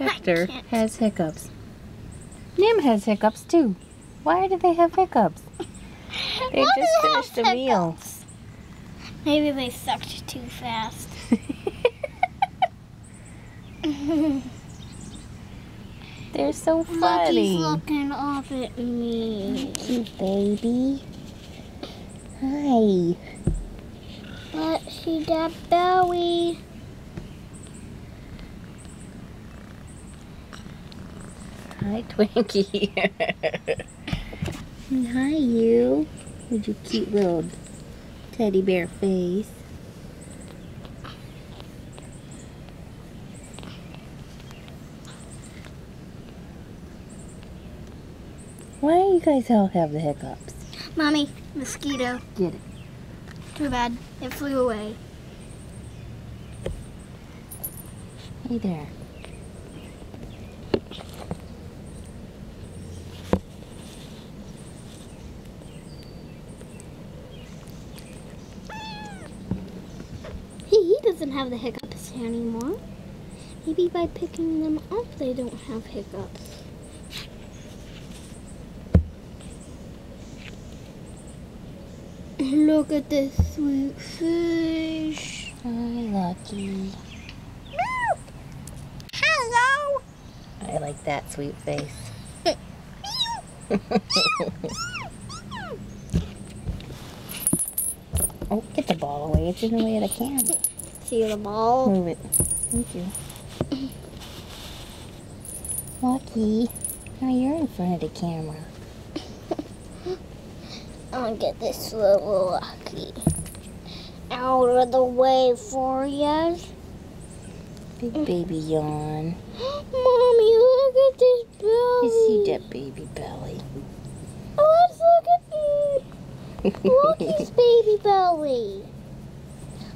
Hector has hiccups. Nim has hiccups too. Why do they have hiccups? They just finished a meal. Maybe they sucked too fast. They're so funny. Lucky's looking up at me. Cute baby. Hi. Let's see that belly. Hi, Twinkie. Hi, you. With your cute little teddy bear face. Why do you guys all have the hiccups? Mommy, mosquito. Get it. Too bad. It flew away. Hey there. He doesn't have the hiccups anymore. Maybe by picking them up, they don't have hiccups. Look at this sweet fish. Hi, Lucky. Hello. I like that sweet face. Oh, get the ball away. It's in the way of the camera. See the ball? Move it. Thank you. Lucky. Now you're in front of the camera. I'll get this little Lucky out of the way for you. Big baby yawn. Mommy, look at this belly. You see that baby belly. Oh, let's look at Lucky's baby belly.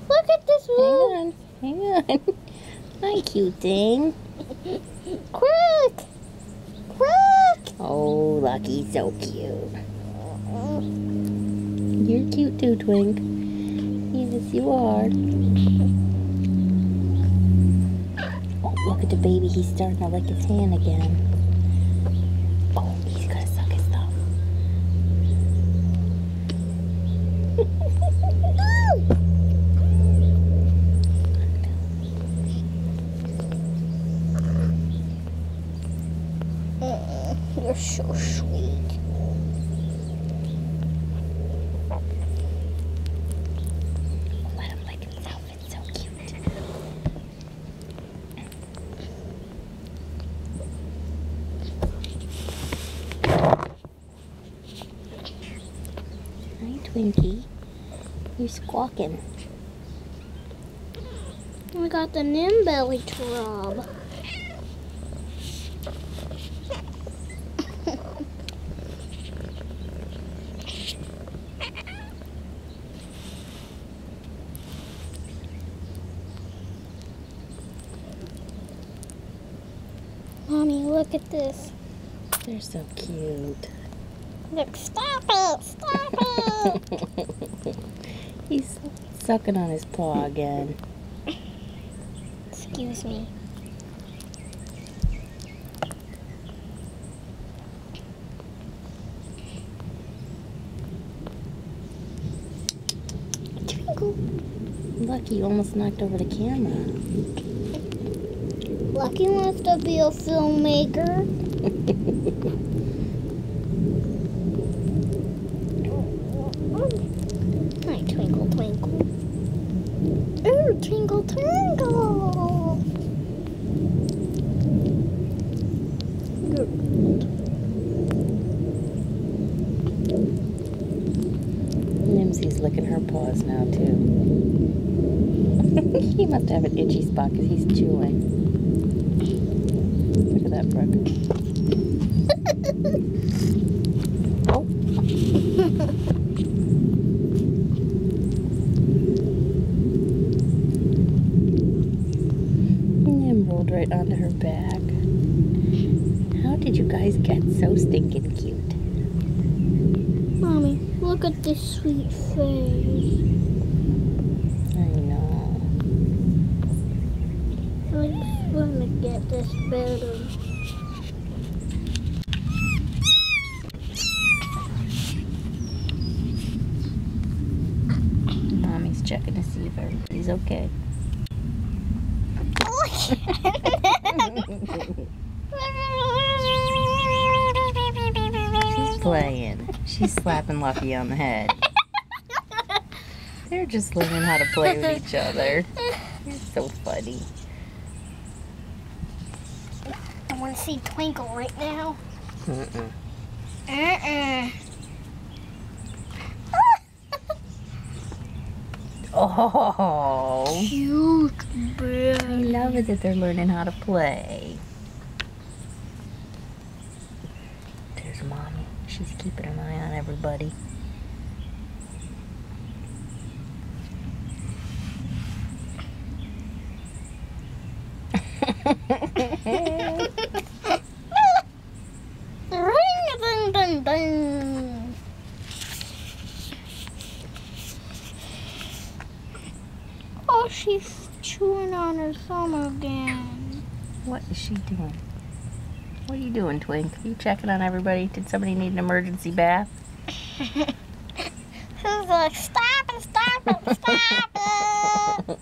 Look at this little... Hang on. Hi, cute thing. Quick! Oh, Lucky's so cute. You're cute too, Twink. Yes, you are. Oh, look at the baby. He's starting to lick his hand again. Oh, he's gonna suck his thumb. You're so sweet. Let him lick himself. It's so cute. Hi, Twinkie. You're squawking. We got the Nim belly to rub. Mommy, look at this. They're so cute. Look, stop it! Stop it! He's sucking on his paw again. Excuse me. Twinkle. Lucky almost knocked over the camera. Lucky wants to be a filmmaker. Hi, Twinkle, Twinkle. Ooh, Twinkle, Twinkle. Good. Nimsy's licking her paws now, too. He must have an itchy spot because he's chewing. Look at that, Brooke. Oh. Nim rolled right onto her back. How did you guys get so stinking cute? Mommy, look at this sweet face. I know. Like gonna get this better. Mommy's checking to see if everybody's okay. She's playing. She's slapping Lucky on the head. They're just learning how to play with each other. You're so funny. I want to see Twinkle right now. Oh, Cute bird. I love it that they're learning how to play. There's Mommy. She's keeping an eye on everybody. Ring-a-ding-ding-ding. Oh, she's chewing on her thumb again. What is she doing? What are you doing, Twink? Are you checking on everybody? Did somebody need an emergency bath? She's like, stop it, stop it, stop it.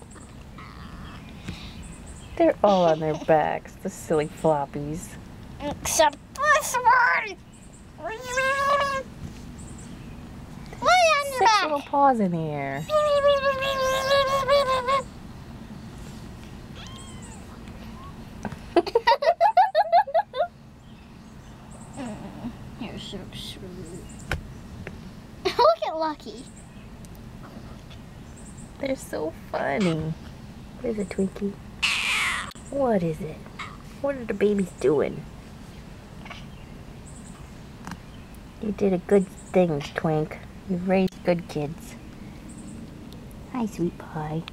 They're all on their backs, the silly floppies. Except this one. Lay on your 6 back. little paws in the air. You're so sweet. Look at Lucky. They're so funny. What is it, Twinkie? What is it? What are the babies doing? You did a good thing, Twink. You've raised good kids. Hi, sweet pie.